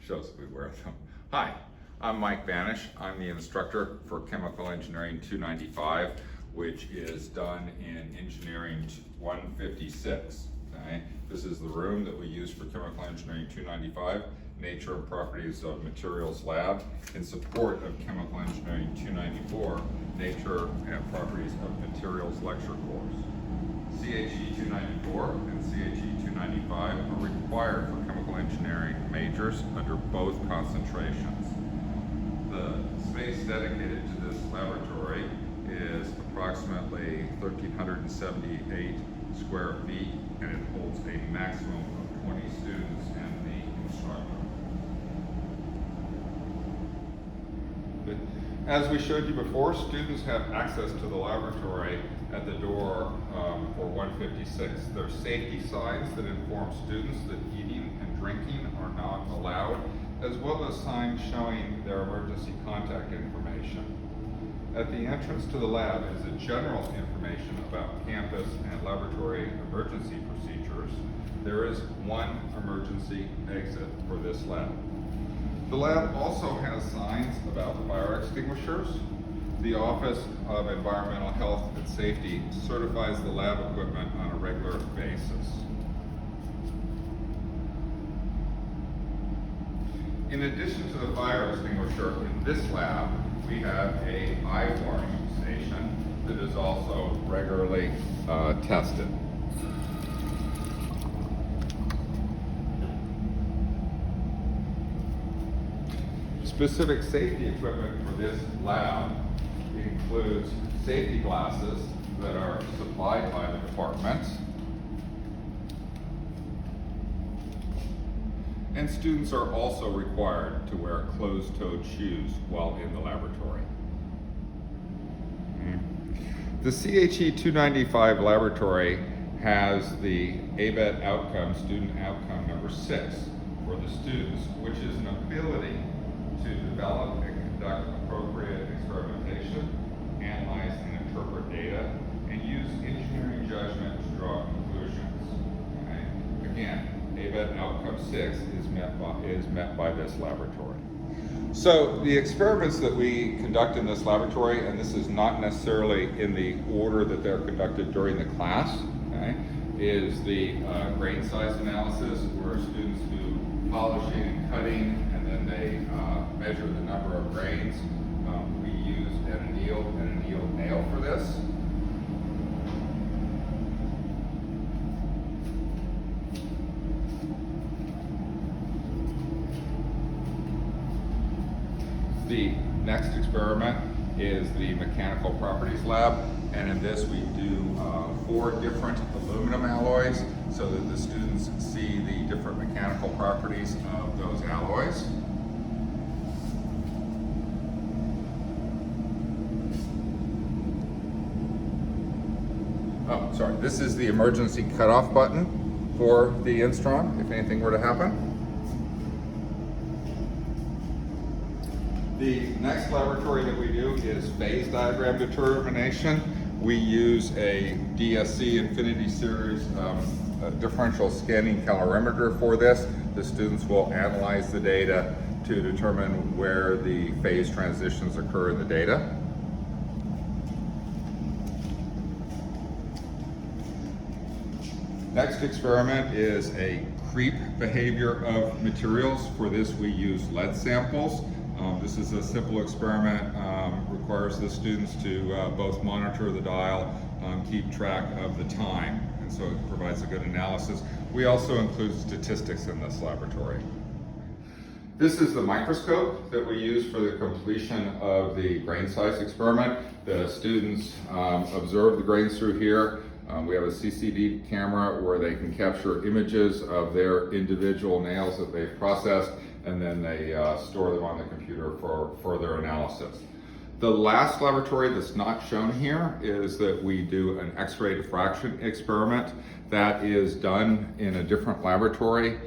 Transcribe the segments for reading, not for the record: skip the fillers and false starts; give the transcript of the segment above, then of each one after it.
shows that we wear them. Hi, I'm Mike Banish. I'm the instructor for Chemical Engineering 295, which is done in Engineering 156. Okay? This is the room that we use for Chemical Engineering 295, Nature and Properties of Materials Lab, in support of Chemical Engineering 294, Nature and Properties of Materials Lecture Course. CHE 294 and CHE 295 are required for chemical engineering majors under both concentrations. The space dedicated to this laboratory is approximately 1,378 square feet, and it holds a maximum of 20 students and the instructor. As we showed you before, students have access to the laboratory at the door for 156. There are safety signs that inform students that eating and drinking are not allowed, as well as signs showing their emergency contact information. At the entrance to the lab is a general information about campus and laboratory emergency procedures. There is one emergency exit for this lab. The lab also has signs about fire extinguishers. The Office of Environmental Health and Safety certifies the lab equipment on a regular basis. In addition to the fire extinguisher in this lab, we have a eye warning station that is also regularly tested. Specific safety equipment for this lab includes safety glasses that are supplied by the department, and students are also required to wear closed-toed shoes while in the laboratory. The CHE 295 laboratory has the ABET outcome, student outcome number 6 for the students, which is an ability to develop and conduct appropriate experimentation, analyze and interpret data, and use engineering judgment to draw conclusions. Okay? Again, ABET outcome 6 is met by this laboratory. So the experiments that we conduct in this laboratory, and this is not necessarily in the order that they're conducted during the class, okay, is the grain size analysis, where students do polishing and cutting, and then they measure the number of grains. We use an annealed nail for this. The next experiment is the mechanical properties lab, and in this we do 4 different aluminum alloys so that the students see the different mechanical properties of those alloys. Oh, sorry, this is the emergency cutoff button for the Instron if anything were to happen. The next laboratory that we do is phase diagram determination. We use a DSC Infinity Series differential scanning calorimeter for this. The students will analyze the data to determine where the phase transitions occur in the data. Next experiment is a creep behavior of materials. For this we use lead samples. This is a simple experiment, requires the students to both monitor the dial, keep track of the time, and so it provides a good analysis. We also include statistics in this laboratory. This is the microscope that we use for the completion of the grain size experiment. The students observe the grains through here. We have a CCD camera where they can capture images of their individual nails that they've processed, and then they store them on the computer for further analysis. The last laboratory that's not shown here is that we do an X-ray diffraction experiment that is done in a different laboratory.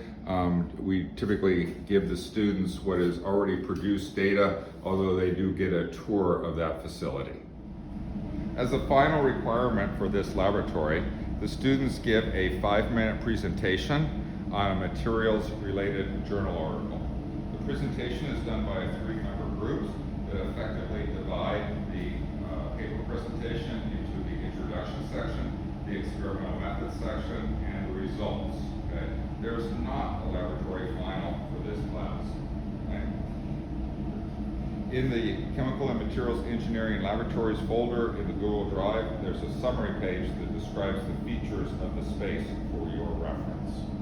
We typically give the students what is already produced data, although they do get a tour of that facility. As a final requirement for this laboratory, the students give a 5-minute presentation on a materials-related journal article. The presentation is done by 3-member groups that effectively divide the paper presentation into the introduction section, the experimental methods section, and the results. Okay? There's not a laboratory final for this class. Okay? In the Chemical and Materials Engineering Laboratories folder in the Google Drive, there's a summary page that describes the features of the space for your reference.